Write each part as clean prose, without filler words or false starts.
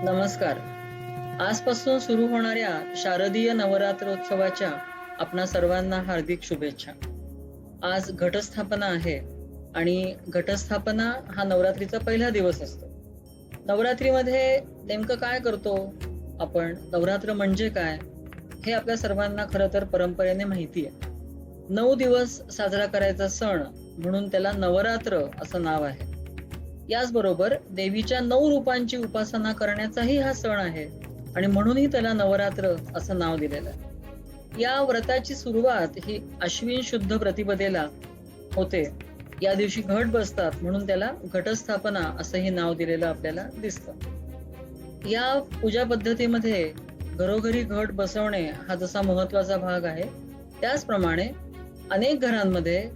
नमस्कार. आजपासून सुरू होणाऱ्या शारदीय नवरात्रोत्सवाच्या आपणा सर्वांना हार्दिक शुभेच्छा. आज घटस्थापना आहे आणि घटस्थापना हा नवरात्रीचा पहिला दिवस असतो. नवरात्रीमध्ये नेमकं काय करतो आपण? नवरात्र म्हणजे काय? हे आपल्या सर्वांना खरं तर परंपरेने माहिती आहे. 9 दिवस साजरा करायचा सण म्हणून त्याला नवरात्र असं नाव आहे. याचबरोबर देवीच्या 9 रूपांची उपासना करण्याचाही हा सण आहे आणि म्हणूनही त्याला नवरात्र असं नाव दिलेलं आहे. या व्रताची सुरुवात ही अश्विन शुद्ध प्रतिपदेला होते. या दिवशी घट बसतात म्हणून त्याला घटस्थापना असंही नाव दिलेलं आपल्याला दिसतं. या पूजा पद्धतीमध्ये घरोघरी घट बसवणे हा जसा महत्वाचा भाग आहे, त्याचप्रमाणे अनेक घरांमध्ये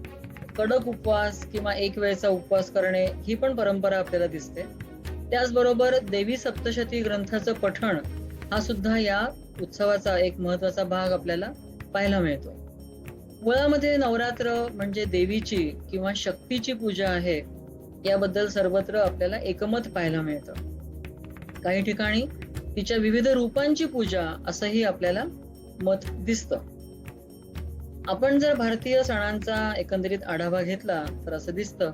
कडक उपवास किंवा एक वेळचा उपवास करणे ही पण परंपरा आपल्याला दिसते. त्याचबरोबर देवी सप्तशती ग्रंथाचं पठण हा सुद्धा या उत्सवाचा एक महत्वाचा भाग आपल्याला पाहायला मिळतो. मुळामध्ये नवरात्र म्हणजे देवीची किंवा शक्तीची पूजा आहे, याबद्दल सर्वत्र आपल्याला एकमत पाहायला मिळतं. काही ठिकाणी तिच्या विविध रूपांची पूजा असंही आपल्याला मत दिसतं. आपण जर भारतीय सणांचा एकंदरीत आढावा घेतला तर असं दिसतं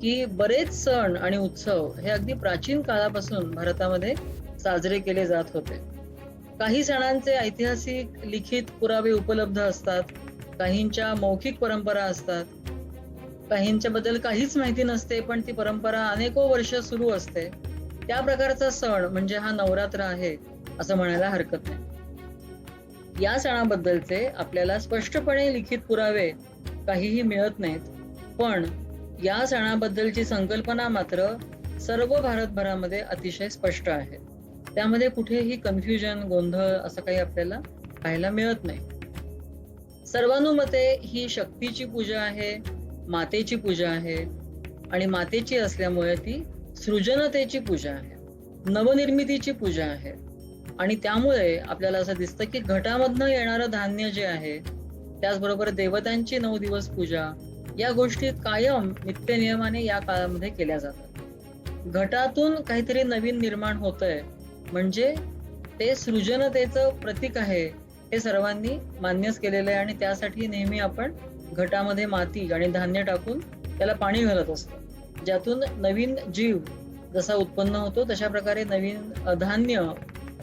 की बरेच सण आणि उत्सव हे अगदी प्राचीन काळापासून भारतामध्ये साजरे केले जात होते. काही सणांचे ऐतिहासिक लिखित पुरावे उपलब्ध असतात, काहींच्या मौखिक परंपरा असतात, काहींच्या बद्दल काहीच माहिती नसते पण ती परंपरा अनेको वर्ष सुरू असते. त्या प्रकारचा सण म्हणजे हा नवरात्र आहे असं म्हणायला हरकत नाही. या सणाबद्दलचे आपल्याला स्पष्टपणे लिखित पुरावे काहीही मिळत नाहीत, पण या सणाबद्दलची संकल्पना मात्र सर्व भारतभरामध्ये अतिशय स्पष्ट आहे. त्यामध्ये कुठेही कन्फ्युजन, गोंधळ असं काही आपल्याला पाहायला मिळत नाही. सर्वानुमते ही शक्तीची पूजा आहे, मातेची पूजा आहे आणि मातेची असल्यामुळे ती सृजनतेची पूजा आहे, नवनिर्मितीची पूजा आहे. आणि त्यामुळे आपल्याला असं दिसतं की घटामधनं येणारं धान्य जे आहे, त्याचबरोबर देवतांची 9 दिवस पूजा, या गोष्टी कायम नित्यनियमाने या काळामध्ये केल्या जातात. घटातून काहीतरी नवीन निर्माण होतंय म्हणजे ते सृजनतेचं प्रतीक आहे, हे सर्वांनी मान्यच केलेलं आहे आणि त्यासाठी नेहमी आपण घटामध्ये माती आणि धान्य टाकून त्याला पाणी घालत असतो, ज्यातून नवीन जीव जसा उत्पन्न होतो तशा प्रकारे नवीन धान्य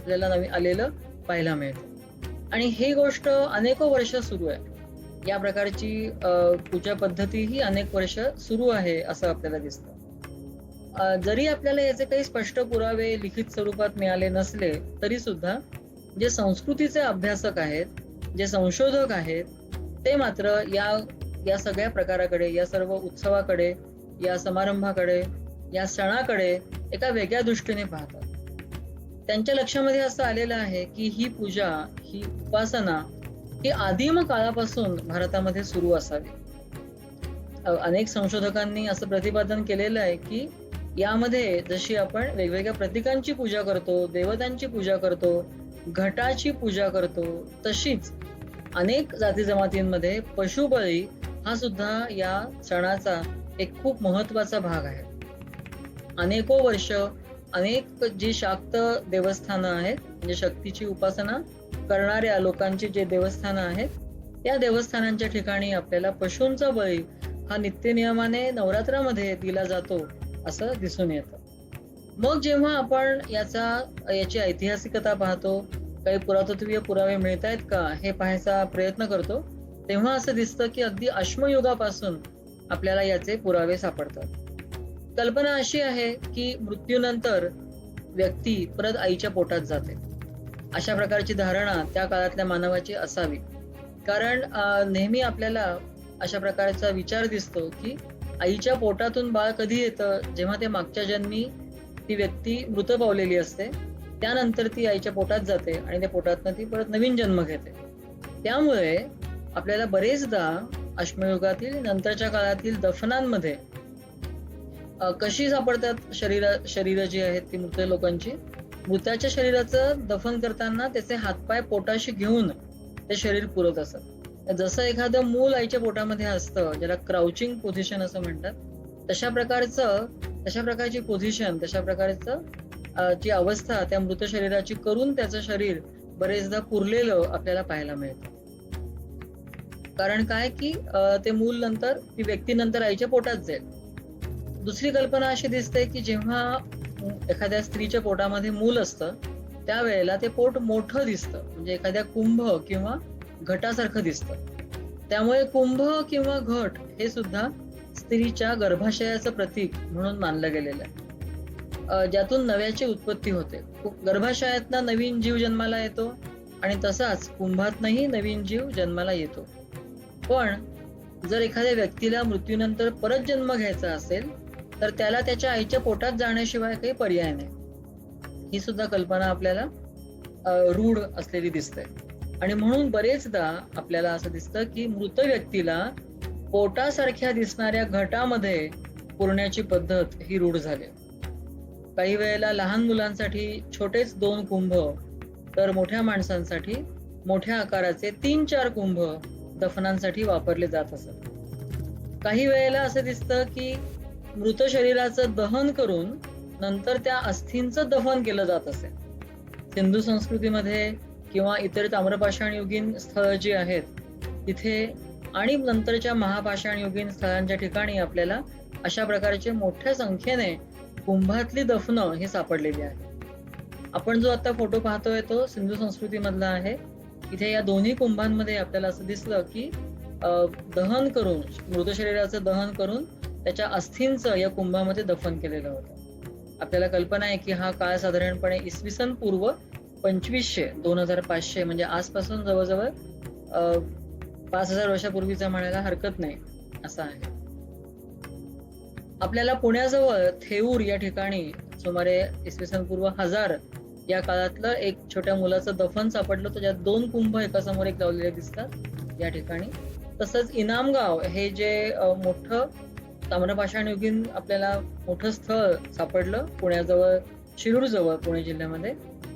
आपल्याला नवीन आलेलं पाहायला मिळतं. आणि ही गोष्ट अनेको वर्ष सुरू आहे. या प्रकारची पूजा पद्धती ही अनेक वर्ष सुरू आहे असं आपल्याला दिसतं. जरी आपल्याला याचे काही स्पष्ट पुरावे लिखित स्वरूपात मिळाले नसले तरी सुद्धा जे संस्कृतीचे अभ्यासक आहेत, जे संशोधक आहेत, ते मात्र या सगळ्या प्रकाराकडे, या सर्व उत्सवाकडे, या समारंभाकडे, या सणाकडे एका वेगळ्या दृष्टीने पाहतात. त्यांच्या लक्षामध्ये असं आलेलं आहे की ही पूजा, ही उपासना ही आदिम काळापासून भारतामध्ये सुरू असावी. अनेक संशोधकांनी असं प्रतिपादन केलेलं आहे की यामध्ये जशी आपण वेगवेगळ्या प्रतीकांची पूजा करतो, देवतांची पूजा करतो, घटाची पूजा करतो, तशीच अनेक जाती जमातींमध्ये पशुबळी हा सुद्धा या सणाचा एक खूप महत्वाचा भाग आहे. अनेको वर्ष अनेक जी शाक्त देवस्थानं आहेत, म्हणजे शक्तीची उपासना करणाऱ्या लोकांची जे देवस्थानं आहेत, त्या देवस्थानांच्या ठिकाणी आपल्याला पशूंचा बळी हा नित्यनियमाने नवरात्रामध्ये दिला जातो असं दिसून येतं. मग जेव्हा आपण याची ऐतिहासिकता पाहतो, काही पुरातत्वीय पुरावे मिळत आहेत का हे पाहायचा प्रयत्न करतो, तेव्हा असं दिसतं की अगदी अश्मयुगापासून आपल्याला याचे पुरावे सापडतात. कल्पना अशी आहे की मृत्यूनंतर व्यक्ती परत आईच्या पोटात जाते, अशा प्रकारची धारणा त्या काळातल्या मानवाची असावी. कारण नेहमी आपल्याला अशा प्रकारचा विचार दिसतो की आईच्या पोटातून बाळ कधी येतं, जेव्हा ते मागच्या जन्मी ती व्यक्ती मृत पावलेली असते, त्यानंतर ती आईच्या पोटात जाते आणि त्या पोटातनं ती परत नवीन जन्म घेते. त्यामुळे आपल्याला बरेचदा अश्मयुगातील नंतरच्या काळातील दफनांमध्ये कशी सापडतात शरीर जी आहेत ती मृत लोकांची, मृताच्या शरीराचं दफन करताना त्याचे हातपाय पोटाशी घेऊन ते शरीर पुरत असत. जसं एखादं मूल आईच्या पोटामध्ये असतं, ज्याला क्राउचिंग पोझिशन असं म्हणतात, तशा प्रकारची पोझिशन, तशा प्रकारचं जी अवस्था त्या मृत शरीराची करून त्याचं शरीर बरेचदा पुरलेलं आपल्याला पाहायला मिळतं. कारण काय की ते मूल नंतर ती व्यक्ती नंतर आईच्या पोटात जाईल. दुसरी कल्पना अशी दिसते की जेव्हा एखाद्या स्त्रीच्या पोटामध्ये मूल असतं त्यावेळेला ते पोट मोठं दिसतं, म्हणजे एखाद्या कुंभ किंवा घटासारखं दिसतं. त्यामुळे कुंभ किंवा घट हे सुद्धा स्त्रीच्या गर्भाशयाचं प्रतीक म्हणून मानलं गेलेलं आहे. ज्यातून नव्याची उत्पत्ती होते. गर्भाशयातनं नवीन जीव जन्माला येतो आणि तसाच कुंभातनंही नवीन जीव जन्माला येतो. पण जर एखाद्या व्यक्तीला मृत्यूनंतर परत जन्म घ्यायचा असेल तर त्याला त्याच्या आईच्या पोटात जाण्याशिवाय काही पर्याय नाही. ही सुद्धा कल्पना आपल्याला रूढ असलेली दिसते. आणि म्हणून बरेचदा आपल्याला असं दिसतं की मृत व्यक्तीला पोटासारख्या दिसणाऱ्या घटामध्ये पुरण्याची पद्धत ही रूढ झाली. काही वेळेला लहान मुलांसाठी छोटेच 2 कुंभ तर मोठ्या माणसांसाठी मोठ्या आकाराचे 3-4 कुंभ दफनांसाठी वापरले जात असत. काही वेळेला असं दिसतं की मृत शरीराचं दहन करून नंतर त्या अस्थींचं दफन केलं जात असे. सिंधू संस्कृतीमध्ये किंवा इतर ताम्रपाषाणयुगीन स्थळं जी आहेत तिथे आणि नंतरच्या महापाषाणयुगीन स्थळांच्या ठिकाणी आपल्याला अशा प्रकारचे मोठ्या संख्येने कुंभातली दफनं ही सापडलेली आहेत. आपण जो आता फोटो पाहतोय तो सिंधू संस्कृतीमधला आहे. इथे या दोन्ही कुंभांमध्ये आपल्याला असं दिसलं की दहन करून मृत शरीराचं दहन करून त्याच्या अस्थींचं या कुंभामध्ये दफन केलेलं होतं. आपल्याला कल्पना आहे की हा काळ साधारणपणे इसवी सन पूर्व 2500-2500 म्हणजे आजपासून जवळजवळ 5000 वर्षापूर्वीचा म्हणायला हरकत नाही असा आहे. आपल्याला पुण्याजवळ थेऊर या ठिकाणी सुमारे इसवी सन पूर्व 1000 या काळातलं एक छोट्या मुलाचं दफन सापडलं होतं, ज्यात 2 कुंभ एका समोर एक लावलेले दिसतात या ठिकाणी. तसंच इनामगाव हे जे मोठं ताम्रपाषाणयुगीन आपल्याला मोठं स्थळ सापडलं पुण्याजवळ, शिरूर जवळ पुणे जिल्ह्यामध्ये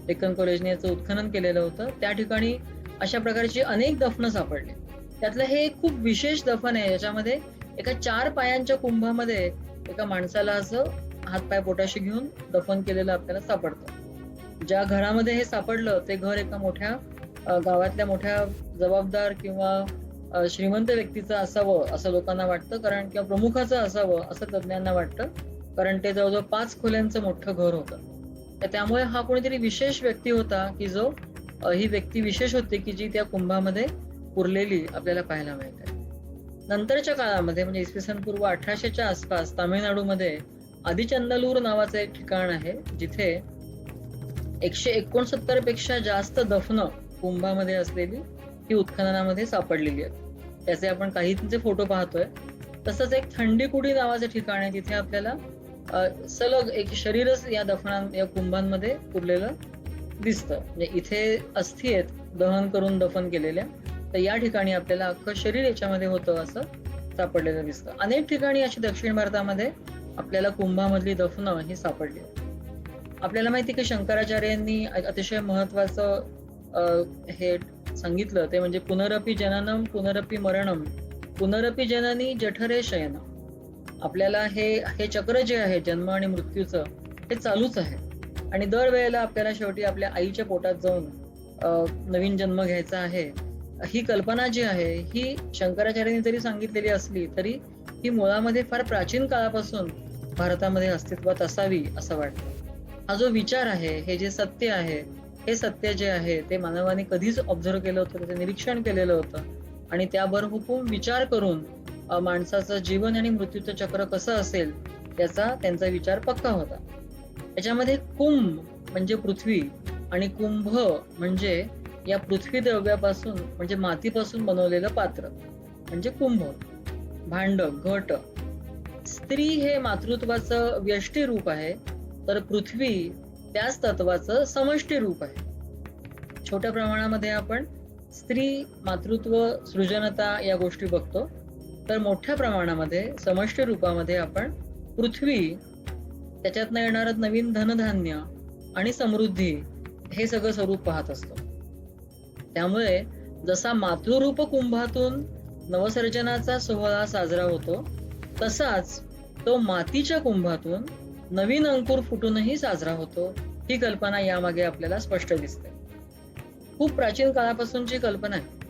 डेक्कन कॉलेजने याचं उत्खनन केलेलं होतं. त्या ठिकाणी अशा प्रकारची अनेक दफनं सापडली. त्यातलं हे एक खूप विशेष दफन आहे, ज्याच्यामध्ये एका 4 पायांच्या कुंभामध्ये एका माणसाला असं हातपाय पोटाशी घेऊन दफन केलेलं आपल्याला सापडतं. ज्या घरामध्ये हे सापडलं ते घर एका मोठ्या गावातल्या मोठ्या जबाबदार किंवा श्रीमंत व्यक्तीचं असावं असं लोकांना वाटतं, कारण किंवा प्रमुखाचं असावं असं तज्ज्ञांना वाटतं, कारण ते जवळजवळ 5 खोल्यांचं मोठं घर होतं. त्यामुळे हा कोणीतरी विशेष व्यक्ती होता की जो ही व्यक्ती विशेष होती की जी त्या कुंभामध्ये पुरलेली आपल्याला पाहायला मिळते. नंतरच्या काळामध्ये म्हणजे इसवी सन पूर्व 1800च्या आसपास तामिळनाडूमध्ये आदिचंदलूर नावाचं एक ठिकाण आहे, जिथे 169 पेक्षा जास्त दफनं कुंभामध्ये असलेली ही उत्खननामध्ये सापडलेली आहेत. त्याचे आपण काहींचे फोटो पाहतोय. तसंच एक थंडीकुडी नावाचं ठिकाण आहे, तिथे आपल्याला सलग एक शरीरच या या कुंभांमध्ये पुरलेलं दिसतं. म्हणजे इथे अस्थी आहेत दहन करून दफन केलेल्या, तर या ठिकाणी आपल्याला अख्खं शरीर याच्यामध्ये होतं असं सापडलेलं दिसतं. अनेक ठिकाणी अशी दक्षिण भारतामध्ये आपल्याला कुंभामधली दफनं ही सापडली. आपल्याला माहिती की शंकराचार्यांनी अतिशय महत्वाचं हे सांगितलं, ते म्हणजे पुनरपि जननम पुनरपि मरणम पुनरपि जननी जठरे शयन. आपल्याला हे चक्र जे आहे जन्म आणि मृत्यूचं हे चालूच आहे आणि दरवेळेला आपल्याला शेवटी आपल्या आईच्या पोटात जाऊन नवीन जन्म घ्यायचा आहे. ही कल्पना जी आहे ही शंकराचार्यांनी जरी सांगितलेली असली तरी ही मुळामध्ये फार प्राचीन काळापासून भारतामध्ये अस्तित्वात असावी असं वाटतं. हा जो विचार आहे, हे जे सत्य आहे, हे सत्य जे आहे ते मानवाने कधीच ऑब्झर्व केलं होतं, त्याचं निरीक्षण केलेलं होतं आणि त्यावर हुकूम विचार करून माणसाचं जीवन आणि मृत्यूचं चक्र कसं असेल त्याचा त्यांचा विचार पक्का होता. याच्यामध्ये कुंभ म्हणजे पृथ्वी आणि कुंभ म्हणजे या पृथ्वी द्रव्यापासून म्हणजे मातीपासून बनवलेलं पात्र म्हणजे कुंभ, भांड, घट. स्त्री हे मातृत्वाचं व्यष्टी रूप आहे, तर पृथ्वी त्याच तत्वाचं समष्टी रूप आहे. छोट्या प्रमाणामध्ये आपण स्त्री, मातृत्व, सृजनता या गोष्टी बघतो, तर मोठ्या प्रमाणामध्ये समष्टी रूपामध्ये आपण पृथ्वी, त्याच्यातनं येणारं नवीन धनधान्य आणि समृद्धी हे सगळं स्वरूप पाहत असतो. त्यामुळे जसा मातृरूप कुंभातून नवसर्जनाचा सोहळा साजरा होतो, तसाच तो मातीच्या कुंभातून नवीन अंकुर फुटूनही साजरा होतो. ही कल्पना यामागे आपल्याला स्पष्ट दिसते. खूप प्राचीन काळापासूनची कल्पना आहे.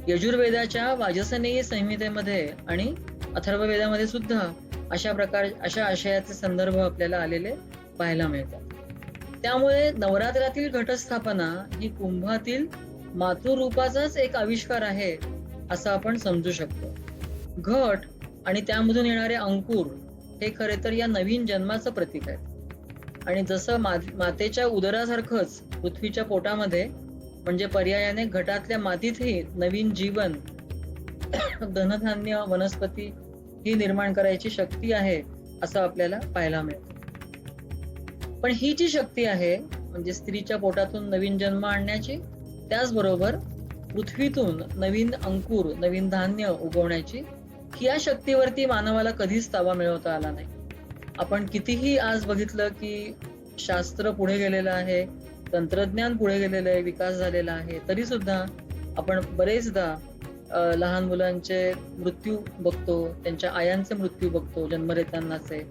यजुर्वेदाच्या वाजसनेयी संहितेमध्ये आणि अथर्ववेदामध्ये सुद्धा अशा आशयाचे संदर्भ आपल्याला आलेले पाहायला मिळतात. त्यामुळे नवरात्रातील घटस्थापना ही कुंभातील मातृरूपाचाच एक आविष्कार आहे असं आपण समजू शकतो. घट आणि त्यामधून येणारे अंकुर हे खरे तर या नवीन जन्माचं प्रतीक आहे. आणि जसं मातेच्या उदरासारखंच पृथ्वीच्या पोटामध्ये म्हणजे पर्यायाने घटातल्या मातीतही नवीन जीवन, धनधान्य, वनस्पती ही निर्माण करायची शक्ती आहे असं आपल्याला पाहायला मिळतं. पण ही जी शक्ती आहे म्हणजे स्त्रीच्या पोटातून नवीन जन्म आणण्याची, त्याचबरोबर पृथ्वीतून नवीन अंकुर, नवीन धान्य उगवण्याची, या शक्तीवरती मानवाला कधीच ताबा मिळवता आला नाही. आपण कितीही आज बघितलं की शास्त्र पुढे गेलेलं आहे, तंत्रज्ञान पुढे गेलेलं आहे, विकास झालेला आहे, तरी सुद्धा आपण बरेचदा लहान मुलांचे मृत्यू बघतो, त्यांच्या आयांचे मृत्यू बघतो, जन्मरेतांनाचे.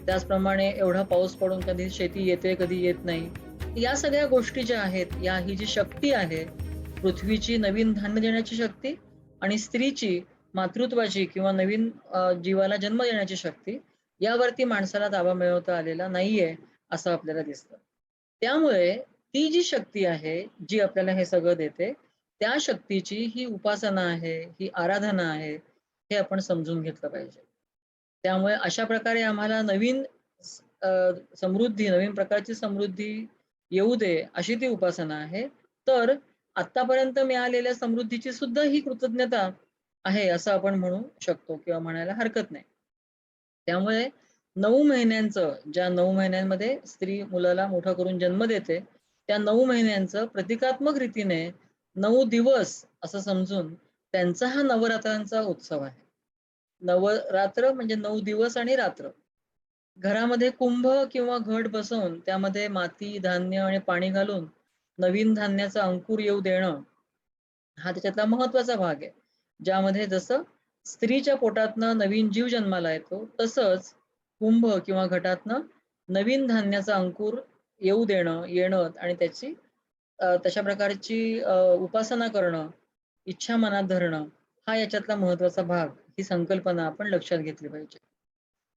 त्याचप्रमाणे एवढा पाऊस पडून कधी शेती येते, कधी येत नाही. या सगळ्या गोष्टी ज्या आहेत, ही जी शक्ती आहे, पृथ्वीची नवीन धान्य देण्याची शक्ती आणि स्त्रीची मातृत्वाची किंवा नवीन जीवाला जन्म देण्याची शक्ती, यावरती माणसाला ताबा मिळवता आलेला नाहीये असं आपल्याला दिसतं. त्यामुळे ती जी शक्ती आहे, जी आपल्याला हे सगळं देते, त्या शक्तीची ही उपासना आहे, ही आराधना आहे, हे आपण समजून घेतलं पाहिजे. त्यामुळे अशा प्रकारे आम्हाला नवीन अ, समृद्धी, नवीन प्रकारची समृद्धी येऊ दे, अशी ती उपासना आहे. तर आत्तापर्यंत मिळालेल्या समृद्धीची सुद्धा ही कृतज्ञता आहे, असं आपण म्हणू शकतो किंवा म्हणायला हरकत नाही. त्यामुळे 9 महिन्यांचं, ज्या 9 महिन्यांमध्ये स्त्री मुलाला मोठं करून जन्म देते, त्या 9 महिन्यांचं प्रतिकात्मक रीतीने 9 दिवस असं समजून त्यांचा हा नवरात्रांचा उत्सव आहे. नवरात्र म्हणजे 9 दिवस आणि रात्र. घरामध्ये कुंभ किंवा घट बसवून त्यामध्ये माती, धान्य आणि पाणी घालून नवीन धान्याचा अंकुर येऊ देणं, हा त्याच्यातला महत्वाचा भाग आहे. ज्यामध्ये जसं स्त्रीच्या पोटातनं नवीन जीव जन्माला येतो, तसंच कुंभ किंवा घटातनं नवीन धान्याचा अंकुर येणं आणि त्याची तशा प्रकारची उपासना करणं, इच्छा मनात धरणं, हा याच्यातला महत्वाचा भाग, ही संकल्पना आपण लक्षात घेतली पाहिजे.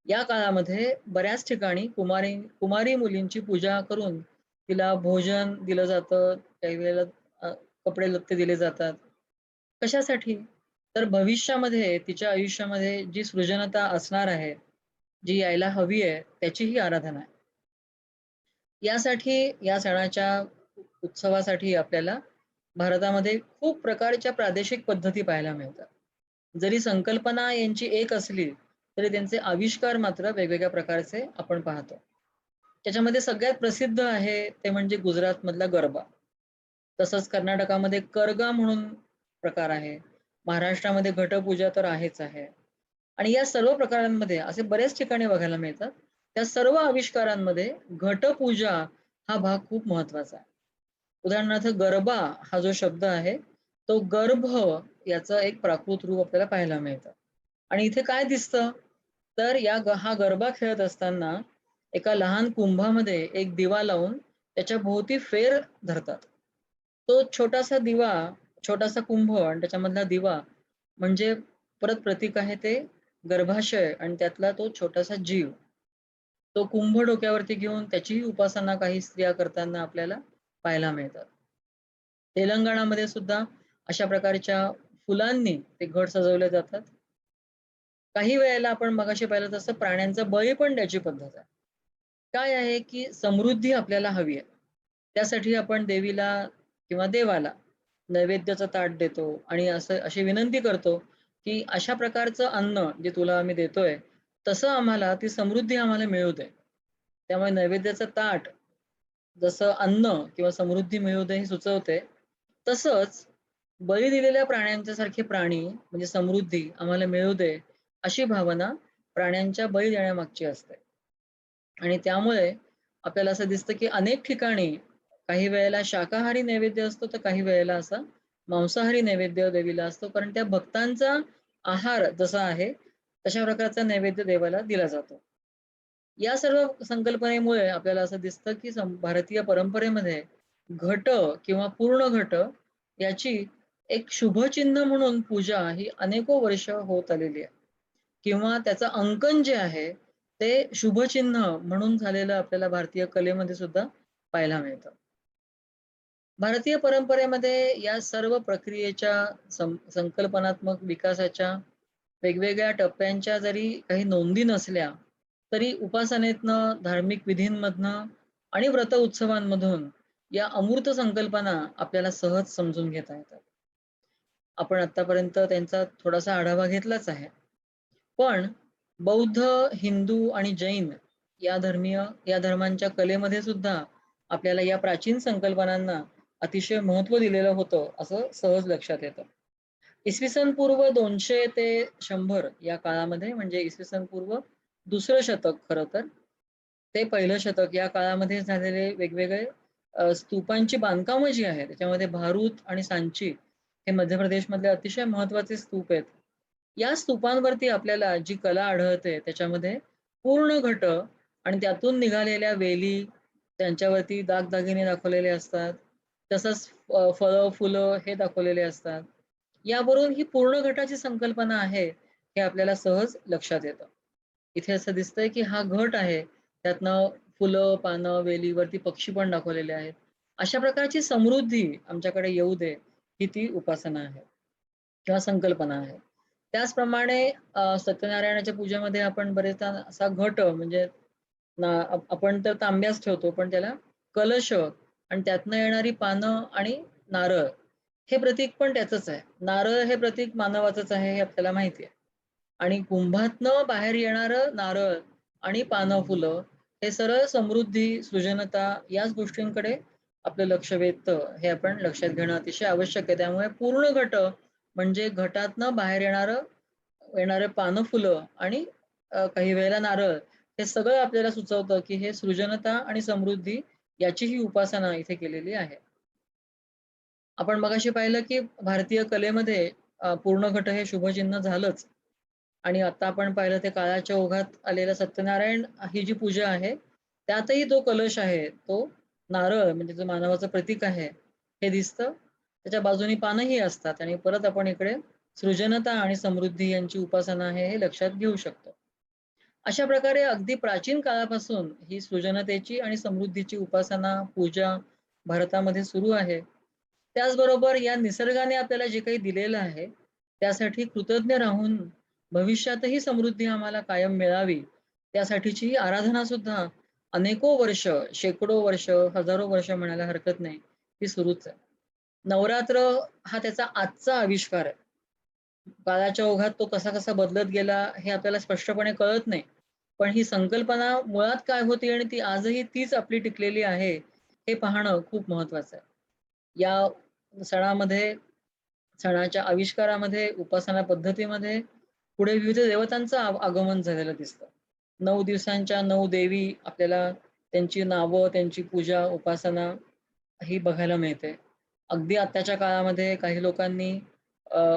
या काळामध्ये बऱ्याच ठिकाणी कुमारी मुलींची पूजा करून तिला भोजन दिलं जातं, काही वेळेला कपडे लत्ते दिले जातात. कशासाठी? तर भविष्यामध्ये तिच्या आयुष्यामध्ये जी सृजनता असणार आहे, जी यायला हवी आहे, त्याची ही आराधना आहे. यासाठी या सणाच्या उत्सवासाठी आपल्याला भारतामध्ये खूप प्रकारच्या प्रादेशिक पद्धती पाहायला मिळतात. जरी संकल्पना यांची एक असली, तरी त्यांचे आविष्कार मात्र वेगवेगळ्या प्रकारचे आपण पाहतो. त्याच्यामध्ये सगळ्यात प्रसिद्ध आहे ते म्हणजे गुजरातमधला गरबा. तसंच कर्नाटकामध्ये करगा म्हणून प्रकार आहे. महाराष्ट्रामध्ये घटपूजा तर आहेच आहे. आणि या सर्व प्रकारांमध्ये असे बरेच ठिकाणी बघायला मिळतात. त्या सर्व आविष्कारांमध्ये घटपूजा हा भाग खूप महत्वाचा आहे. उदाहरणार्थ गरबा हा जो शब्द आहे, तो गर्भ याचं एक प्राकृत रूप आपल्याला पाहायला मिळतं. आणि इथे काय दिसतं? तर हा गरबा खेळत असताना एका लहान कुंभामध्ये एक दिवा लावून त्याच्या भोवती फेर धरतात. तो छोटासा दिवा, छोटासा कुंभ आणि त्याच्यामधला दिवा म्हणजे परत प्रतीक आहे ते गर्भाशय आणि त्यातला तो छोटासा जीव. तो कुंभ डोक्यावरती घेऊन त्याचीही उपासना काही स्त्रिया करताना आपल्याला पाहायला मिळतात. तेलंगणामध्ये सुद्धा अशा प्रकारच्या फुलांनी ते घट सजवले जातात. काही वेळेला आपण मगाशी पाहिलं तसं प्राण्यांचा बळी पण द्यायची पद्धत आहे. काय आहे की समृद्धी आपल्याला हवी आहे. त्यासाठी आपण देवीला किंवा देवाला नैवेद्याचं ताट देतो आणि अशी विनंती करतो, की अशा प्रकारचं अन्न जे तुला आम्ही देतोय, तसं आम्हाला ती समृद्धी आम्हाला मिळू दे. त्यामुळे नैवेद्याचं ताट जसं अन्न किंवा समृद्धी मिळू दे हे सुचवते, तसंच बळी दिलेल्या प्राण्यांच्या सारखे प्राणी म्हणजे समृद्धी आम्हाला मिळू दे, अशी भावना प्राण्यांच्या बळी देण्यामागची असते. आणि त्यामुळे आपल्याला असं दिसतं, की अनेक ठिकाणी काही वेळेला शाकाहारी नैवेद्य असतो, तर काही वेळेला असा मांसाहारी नैवेद्य देवीला असतो. कारण त्या भक्तांचा आहार जसा आहे, तशा प्रकारचा नैवेद्य देवाला दिला जातो. या सर्व संकल्पनेमुळे आपल्याला असं दिसतं, की भारतीय परंपरेमध्ये घट किंवा पूर्ण घट याची एक शुभचिन्ह म्हणून पूजा ही अनेको वर्ष होत आलेली आहे किंवा त्याचं अंकन जे आहे ते शुभचिन्ह म्हणून झालेलं आपल्याला भारतीय कलेमध्ये सुद्धा पाहायला मिळतं. भारतीय परंपरेमध्ये या सर्व प्रक्रियेच्या संकल्पनात्मक विकासाच्या वेगवेगळ्या टप्प्यांच्या जरी काही नोंदी नसल्या, तरी उपासनेतनं, धार्मिक विधींमधनं आणि व्रत उत्सवांमधून या अमूर्त संकल्पना आपल्याला सहज समजून घेता येतात. आपण आत्तापर्यंत त्यांचा थोडासा आढावा घेतलाच आहे. पण बौद्ध, हिंदू आणि जैन या धर्मांच्या कलेमध्ये सुद्धा आपल्याला या प्राचीन संकल्पनांना अतिशय महत्त्व दिलेलं होतं, असं सहज लक्षात येतं. इसवी सन पूर्व 200 ते 100 या काळामध्ये म्हणजे इसवी सन पूर्व दुसरं शतक खरं तर, ते पहिलं शतक या काळामध्ये झालेले वेगवेगळे स्तूपांची बांधकामं जी आहेत, त्याच्यामध्ये भारूत आणि सांची हे मध्य प्रदेशमधले अतिशय महत्त्वाचे स्तूप आहेत. या स्तूपांवरती आपल्याला जी कला आढळते त्याच्यामध्ये पूर्ण घट आणि त्यातून निघालेल्या वेली, त्यांच्यावरती दागदागिने दाखवलेले असतात. तसंच फळं, फुलं हे दाखवलेले असतात. यावरून ही पूर्ण घटाची संकल्पना आहे, हे आपल्याला सहज लक्षात येतं. इथे असं दिसतंय, की हा घट आहे. त्यातनं फुलं, पानं, वेलीवरती पक्षी पण दाखवलेले आहेत. अशा प्रकारची समृद्धी आमच्याकडे येऊ दे, ही ती उपासना आहे किंवा संकल्पना आहे. त्याचप्रमाणे सत्यनारायणाच्या पूजेमध्ये आपण बरेचदा असा घट म्हणजे आपण तर तांब्याच ठेवतो, पण त्याला कलश आणि त्यातनं येणारी पानं आणि नारळ हे प्रतीक पण त्याचंच आहे. नारळ हे प्रतीक मानवाचंच आहे हे आपल्याला माहिती आहे. आणि कुंभातनं बाहेर येणारं नारळ आणि पानं, फुलं हे सरळ समृद्धी, सृजनता याच गोष्टींकडे आपलं लक्ष वेधतं, हे आपण लक्षात घेणं अतिशय आवश्यक आहे. त्यामुळे पूर्ण घट म्हणजे घटातनं बाहेर येणारे पानं, फुलं आणि काही वेळेला नारळ हे सगळं आपल्याला सुचवतं, की हे सृजनता आणि समृद्धी याची ही उपासना इथे केलेली आहे. आपण मगाशी पाहिलं, की भारतीय कलेमध्ये पूर्ण घट हे शुभचिन्ह झालंच. आणि आता आपण पाहिलं ते काळाच्या ओघात आलेलं सत्यनारायण ही जी पूजा आहे, त्यातही तो कलश आहे, तो नारळ म्हणजे जो मानवाचं प्रतीक आहे, हे दिसतं. त्याच्या बाजूनी पानंही असतात आणि परत आपण इकडे सृजनता आणि समृद्धी यांची उपासना आहे, हे लक्षात घेऊ शकतो. अशा प्रकारे अगदी प्राचीन काळापासून ही सृजनतेची आणि समृद्धीची उपासना, पूजा भारतामध्ये सुरू आहे. त्याचबरोबर या निसर्गाने आपल्याला जे काही दिलेलं आहे, त्यासाठी कृतज्ञ राहून भविष्यातही समृद्धी आम्हाला कायम मिळावी, त्यासाठीची ही आराधना सुद्धा अनेको वर्ष, शेकडो वर्ष, हजारो वर्ष म्हणायला हरकत नाही, ती सुरूच आहे. नवरात्र हा त्याचा आजचा आविष्कार आहे. काळाच्या ओघात तो कसा-कसा बदलत गेला हे आपल्याला स्पष्टपणे कळत नाही. पण ही संकल्पना मुळात काय होती आणि ती आजही तीच आपली टिकलेली आहे, हे पाहणं खूप महत्वाचं आहे. या सणामध्ये, सणाच्या आविष्कारामध्ये, उपासना पद्धतीमध्ये पुढे विविध देवतांचं आगमन झालेलं दिसतं. 9 दिवसांच्या 9 देवी आपल्याला त्यांची नावं, त्यांची पूजा, उपासना ही बघायला मिळते. अगदी आत्ताच्या काळामध्ये काही लोकांनी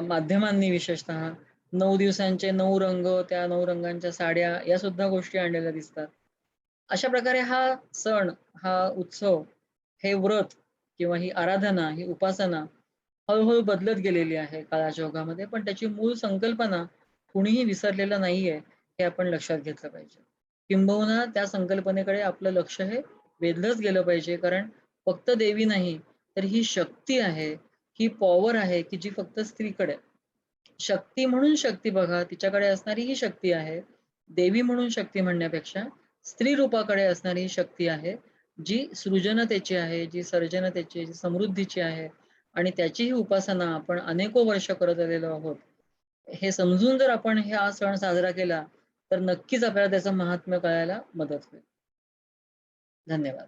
माध्यमांनी विशेषतः 9 दिवसांचे 9 रंग, त्या 9 रंगांच्या साड्या या सुद्धा गोष्टी आणलेल्या दिसतात. अशा प्रकारे हा सण, हा उत्सव, हे व्रत किंवा ही आराधना, ही उपासना हळू बदलत गेलेली आहे काळाच्या ओघामध्ये. पण त्याची मूळ संकल्पना कुणीही विसरलेलं नाहीये, हे आपण लक्षात घेतलं पाहिजे. किंबहुना त्या संकल्पनेकडे आपलं लक्ष हे वेधलंच गेलं पाहिजे. कारण फक्त देवी नाही, तर ही शक्ती आहे, ही पॉवर आहे, की जी फक्त स्त्रीकडे आहे. शक्ती म्हणून शक्ती बघा, तिच्याकडे असणारी ही शक्ती आहे. देवी म्हणून शक्ती म्हणण्यापेक्षा स्त्री रूपाकडे असणारी ही शक्ती आहे, जी सृजनतेची आहे, जी सर्जनतेची, जी समृद्धीची आहे आणि त्याची ही उपासना आपण अनेको वर्ष करत आलेलो आहोत. हे समजून जर आपण हा सण साजरा केला, तर नक्कीच आपल्याला त्याचं महात्म्य कळायला मदत होईल. धन्यवाद.